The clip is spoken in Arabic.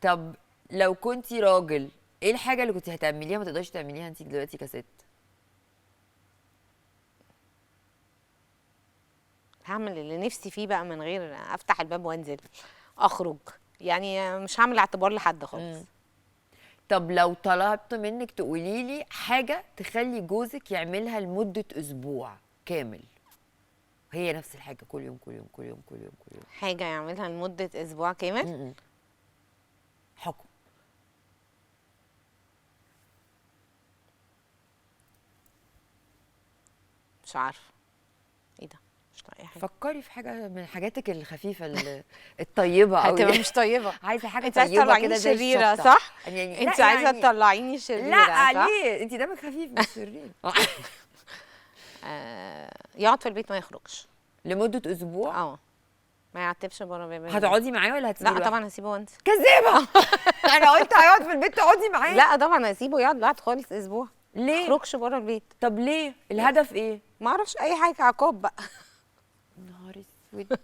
طب لو كنتي راجل، ايه الحاجه اللي كنتي هتعمليها ما تقدريش تعمليها انت دلوقتي كست؟ هعمل اللي نفسي فيه بقى من غير افتح الباب وانزل اخرج، يعني مش هعمل اعتبار لحد خالص. طب لو طلبت منك تقولي لي حاجه تخلي جوزك يعملها لمده اسبوع كامل، هي نفس الحاجه كل يوم كل يوم كل يوم كل يوم كل يوم. حاجه يعملها لمده اسبوع كامل؟ م-م. حكم. مش عارفه ايه ده، مش لاقي حاجه. فكري في حاجه من حاجاتك الخفيفه الطيبه قوي. هتبقى مش طيبه. عايزه حاجه انت عايزه طيبه تطلعيني كده زي شريره الشطه صح؟ يعني. انت لا عايزه يعني تطلعيني شريره لا صح؟ ليه، انت دمك خفيف مش شرير. يقعد في البيت ما يخرجش لمده اسبوع. اه، ما يعتبش بره باب البيت. هتقعدي معاه ولا هتسيبيه لا لوحده؟ طبعا هسيبه وانزل. كذابه. انا قلت هيقعد في البيت تقعدي معاه. لا طبعا هسيبه يقعد لوحده خالص اسبوع. ليه؟ ما يخرجش بره البيت. طب ليه؟ الهدف ايه؟ ما اعرفش اي حاجه، عقاب بقى. نهار اسود.